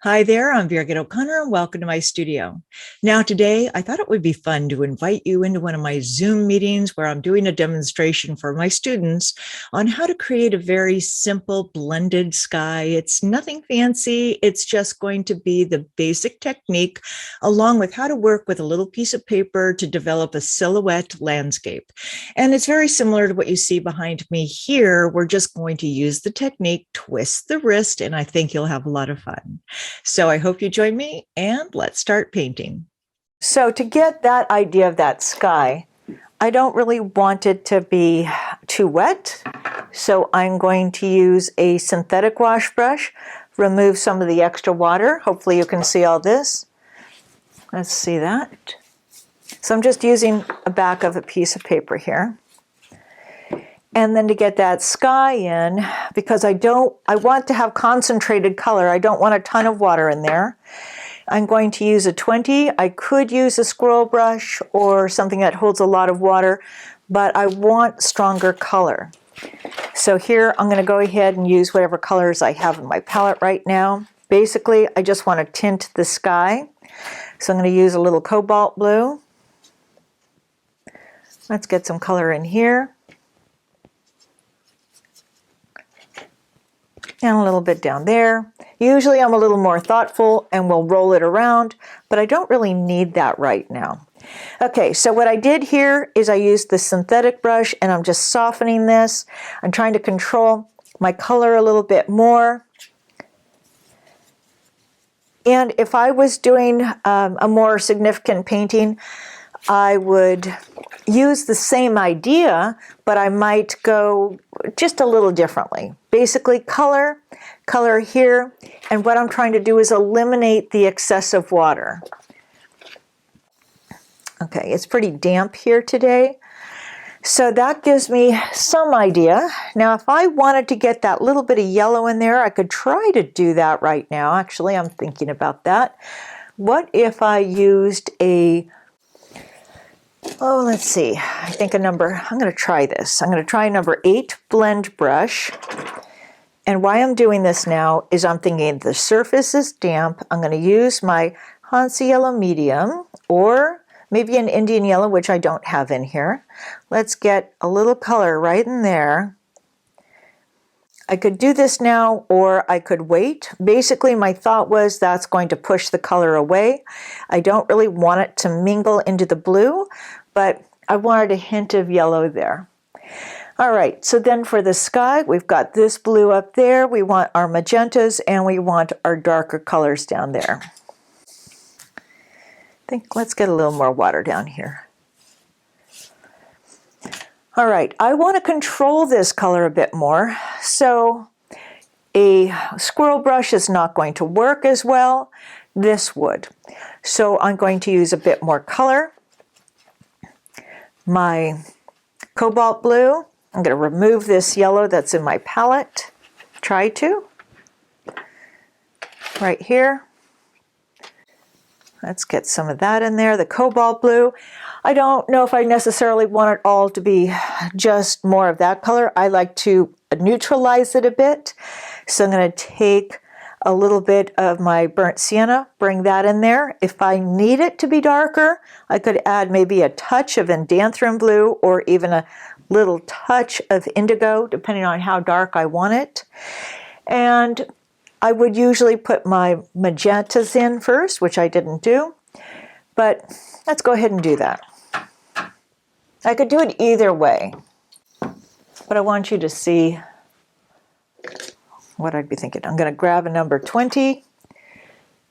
Hi there, I'm Birgit O'Connor and welcome to my studio. Now today, I thought it would be fun to invite you into one of my Zoom meetings where I'm doing a demonstration for my students on how to create a very simple blended sky. It's nothing fancy, it's just going to be the basic technique along with how to work with a little piece of paper to develop a silhouette landscape. And it's very similar to what you see behind me here. We're just going to use the technique, twist the wrist, and I think you'll have a lot of fun. So I hope you join me and let's start painting. So to get that idea of that sky, I don't really want it to be too wet. So I'm going to use a synthetic wash brush, remove some of the extra water. Hopefully you can see all this. Let's see that. So I'm just using a back of a piece of paper here. And then to get that sky in, because I want to have concentrated color. I don't want a ton of water in there. I'm going to use a 20. I could use a squirrel brush or something that holds a lot of water, but I want stronger color. So here I'm going to go ahead and use whatever colors I have in my palette right now. Basically, I just want to tint the sky. So I'm going to use a little cobalt blue. Let's get some color in here. And a little bit down there. Usually I'm a little more thoughtful and will roll it around, but I don't really need that right now. Okay, so what I did here is I used the synthetic brush and I'm just softening this. I'm trying to control my color a little bit more. And if I was doing a more significant painting, I would use the same idea, but I might go just a little differently. Basically color here, and what I'm trying to do is eliminate the excessive water. Okay, it's pretty damp here today, so that gives me some idea. Now if I wanted to get that little bit of yellow in there, I could try to do that right now. Actually, I'm thinking about that. What if I used let's see, I think I'm going to try this. I'm going to try number 8 blend brush. And why I'm doing this now is I'm thinking the surface is damp. I'm going to use my Hansa Yellow Medium or maybe an Indian Yellow, which I don't have in here. Let's get a little color right in there. I could do this now or I could wait. Basically, my thought was that's going to push the color away. I don't really want it to mingle into the blue, but I wanted a hint of yellow there. All right, so then for the sky, we've got this blue up there. We want our magentas and we want our darker colors down there. Let's get a little more water down here. All right, I want to control this color a bit more. So a squirrel brush is not going to work as well. This would. So I'm going to use a bit more color. My cobalt blue. I'm going to remove this yellow that's in my palette. Try to. Right here. Let's get some of that in there. The cobalt blue. I don't know if I necessarily want it all to be just more of that color. I like to neutralize it a bit. So I'm going to take a little bit of my burnt sienna, bring that in there. If I need it to be darker, I could add maybe a touch of indanthrum blue or even a little touch of indigo, depending on how dark I want it. And I would usually put my magentas in first, which I didn't do, but let's go ahead and do that. I could do it either way, but I want you to see what I'd be thinking. I'm going to grab a number 20.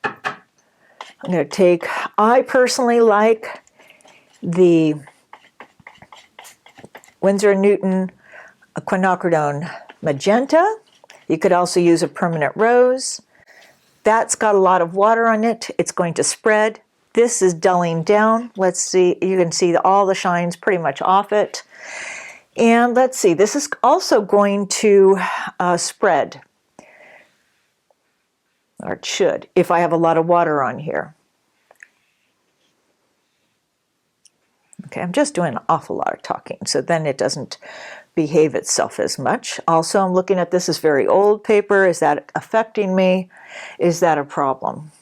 I'm going to take, I personally like the Winsor & Newton quinacridone magenta. You could also use a permanent rose. That's got a lot of water on it. It's going to spread. This is dulling down. Let's see, you can see all the shines pretty much off it. And let's see, this is also going to spread. Or it should, if I have a lot of water on here. Okay, I'm just doing an awful lot of talking, so then it doesn't behave itself as much. Also, I'm looking at this as very old paper. Is that affecting me? Is that a problem?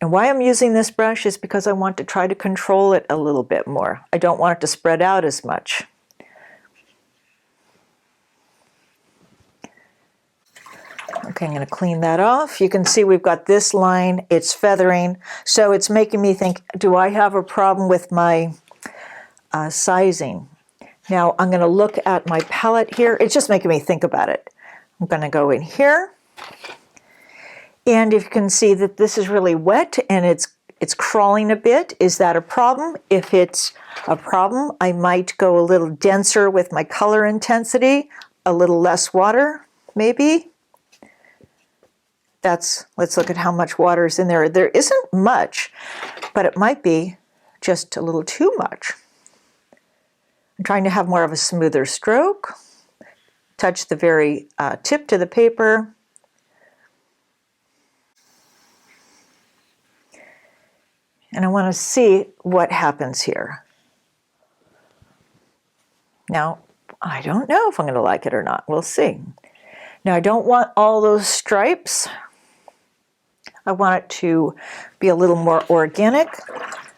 And why I'm using this brush is because I want to try to control it a little bit more. I don't want it to spread out as much. Okay, I'm going to clean that off. You can see we've got this line, it's feathering, so it's making me think, do I have a problem with my sizing? Now I'm going to look at my palette here. It's just making me think about it. I'm going to go in here, and if you can see that this is really wet and it's crawling a bit. Is that a problem? If it's a problem, I might go a little denser with my color intensity, a little less water, maybe. Let's look at how much water is in there. There isn't much, but it might be just a little too much. I'm trying to have more of a smoother stroke. Touch the very tip to the paper. And I want to see what happens here. Now, I don't know if I'm going to like it or not. We'll see. Now, I don't want all those stripes. I want it to be a little more organic.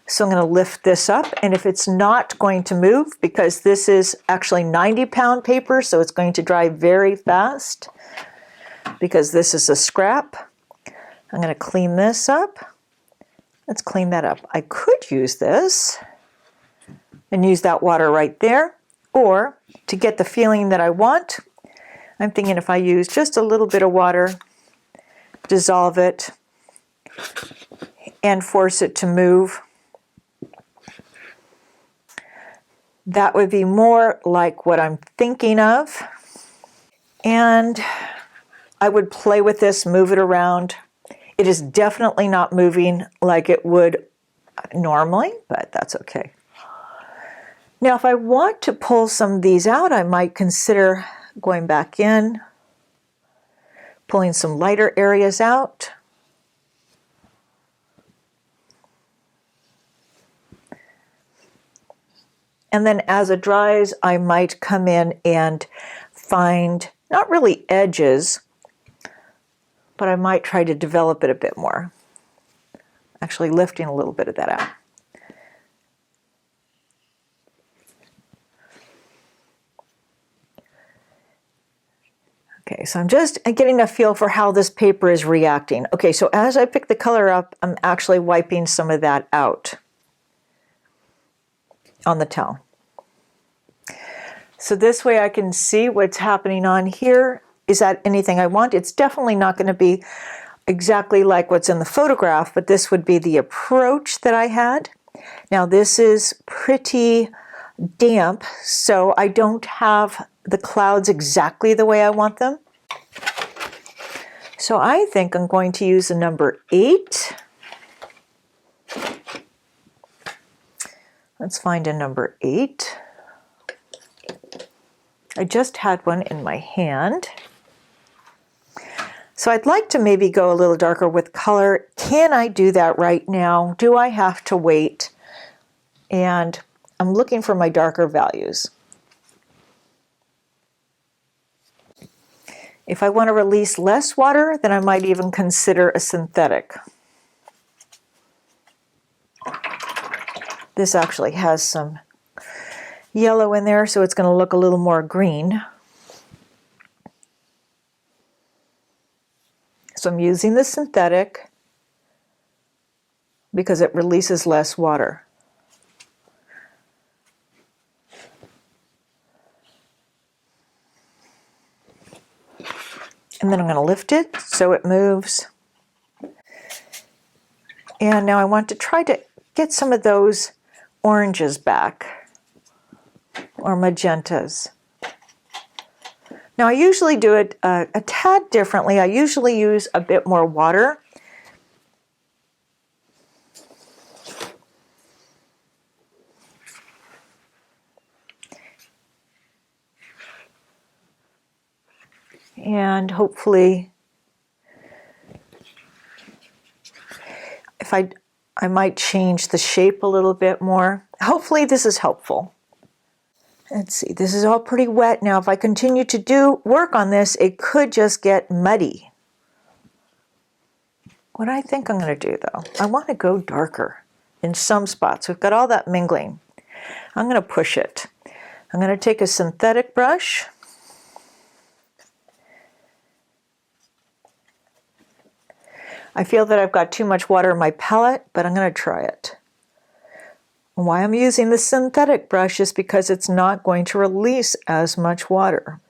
So I'm going to lift this up, and if it's not going to move, because this is actually 90-pound paper, so it's going to dry very fast, because this is a scrap, I'm going to clean this up. Let's clean that up. I could use this and use that water right there, or to get the feeling that I want, I'm thinking if I use just a little bit of water, dissolve it, and force it to move, that would be more like what I'm thinking of. And I would play with this, move it around. It is definitely not moving like it would normally, but that's okay. Now, if I want to pull some of these out, I might consider going back in, pulling some lighter areas out. And then as it dries, I might come in and find, not really edges, but I might try to develop it a bit more. Actually lifting a little bit of that out. Okay, so I'm just getting a feel for how this paper is reacting. Okay, so as I pick the color up, I'm actually wiping some of that out on the towel. So this way I can see what's happening on here. Is that anything I want? It's definitely not going to be exactly like what's in the photograph, but this would be the approach that I had. Now this is pretty damp, so I don't have the clouds exactly the way I want them. So I think I'm going to use a number 8. Let's find a number 8. I just had one in my hand. So I'd like to maybe go a little darker with color. Can I do that right now? Do I have to wait? And I'm looking for my darker values. If I want to release less water, then I might even consider a synthetic. This actually has some yellow in there, so it's going to look a little more green. So I'm using the synthetic because it releases less water. And then I'm going to lift it so it moves. And now I want to try to get some of those oranges back, or magentas. Now I usually do it a tad differently. I usually use a bit more water. And hopefully, if I I might change the shape a little bit more. Hopefully this is helpful. Let's see, this is all pretty wet. Now if I continue to do work on this, it could just get muddy. What I think I'm going to do though, I want to go darker in some spots. We've got all that mingling. I'm going to push it. I'm going to take a synthetic brush. I feel that I've got too much water in my palette, but I'm going to try it. Why I'm using the synthetic brush is because it's not going to release as much water.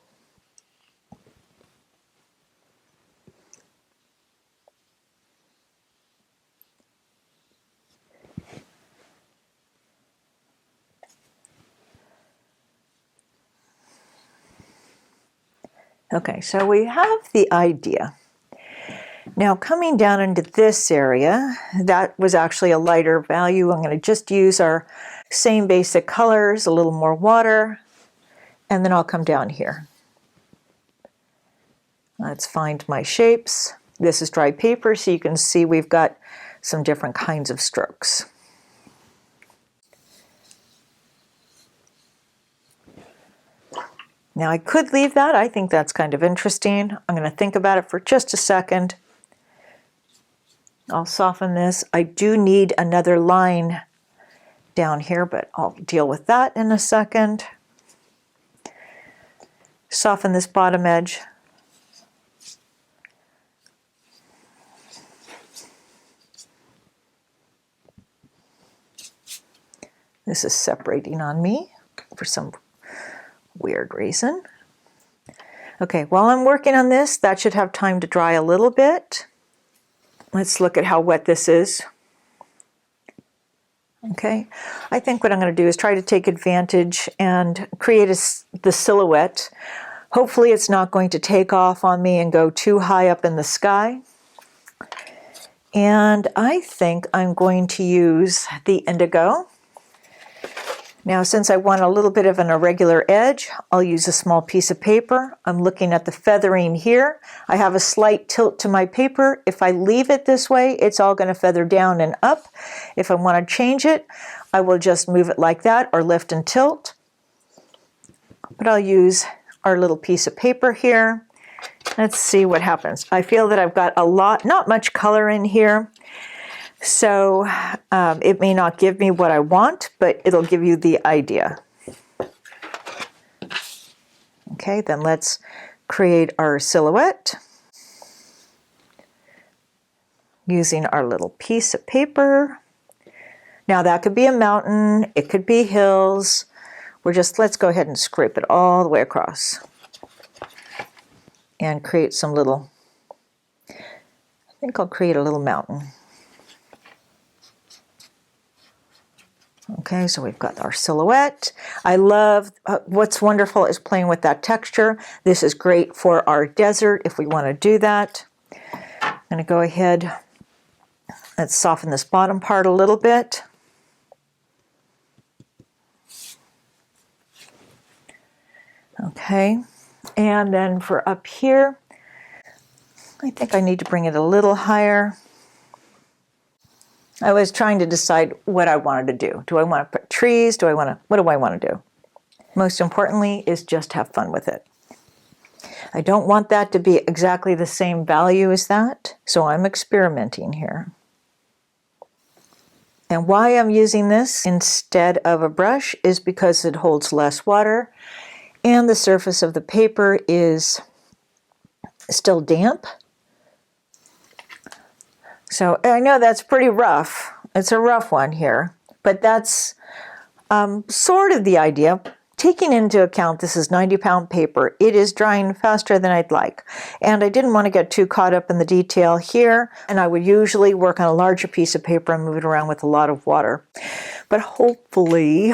Okay, so we have the idea. Now coming down into this area, that was actually a lighter value. I'm going to just use our same basic colors, a little more water, and then I'll come down here. Let's find my shapes. This is dry paper, so you can see we've got some different kinds of strokes. Now I could leave that. I think that's kind of interesting. I'm going to think about it for just a second. I'll soften this. I do need another line down here, but I'll deal with that in a second. Soften this bottom edge. This is separating on me for some weird reason. Okay, while I'm working on this, that should have time to dry a little bit. Let's look at how wet this is. Okay, I think what I'm going to do is try to take advantage and create the silhouette. Hopefully it's not going to take off on me and go too high up in the sky. And I think I'm going to use the indigo. Now, since I want a little bit of an irregular edge, I'll use a small piece of paper. I'm looking at the feathering here. I have a slight tilt to my paper. If I leave it this way, it's all going to feather down and up. If I want to change it, I will just move it like that or lift and tilt. But I'll use our little piece of paper here. Let's see what happens. I feel that I've got not much color in here. So it may not give me what I want, but it'll give you the idea. Okay, then let's create our silhouette using our little piece of paper. Now that could be a mountain, it could be hills. Let's go ahead and scrape it all the way across and create some little, I think I'll create a little mountain. Okay, so we've got our silhouette. I love, what's wonderful is playing with that texture. This is great for our desert if we want to do that. I'm going to go ahead, let's soften this bottom part a little bit. Okay, and then for up here, I think I need to bring it a little higher. I was trying to decide what I wanted to do. Do I want to put trees? What do I want to do? Most importantly is just have fun with it. I don't want that to be exactly the same value as that, so I'm experimenting here. And why I'm using this instead of a brush is because it holds less water and the surface of the paper is still damp. So I know that's pretty rough. It's a rough one here, but that's sort of the idea. Taking into account this is 90-pound paper, it is drying faster than I'd like. And I didn't want to get too caught up in the detail here, and I would usually work on a larger piece of paper and move it around with a lot of water. But hopefully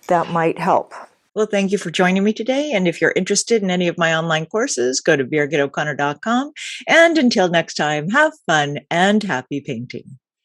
that might help. Well, thank you for joining me today. And if you're interested in any of my online courses, go to birgitoconnor.com. And until next time, have fun and happy painting.